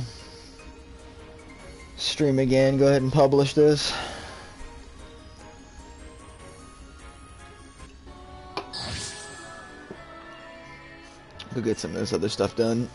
Stream again. Go ahead and publish this. Go get some of this other stuff done.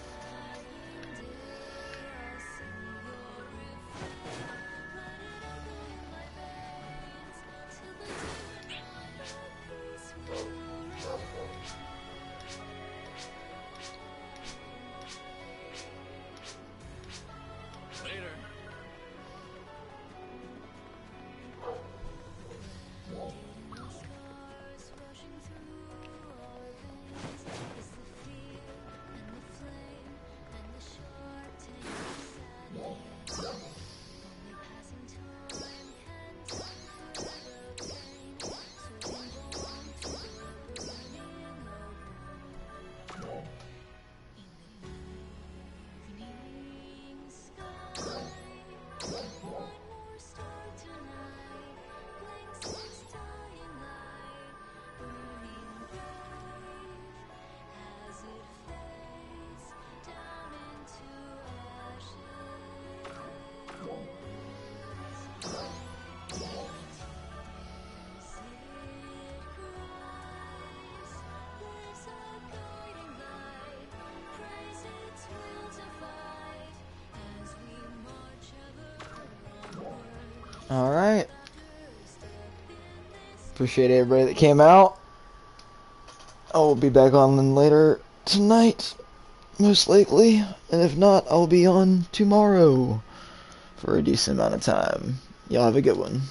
Alright. Appreciate everybody that came out. I will be back on later tonight, most likely. And if not, I'll be on tomorrow for a decent amount of time. Y'all have a good one.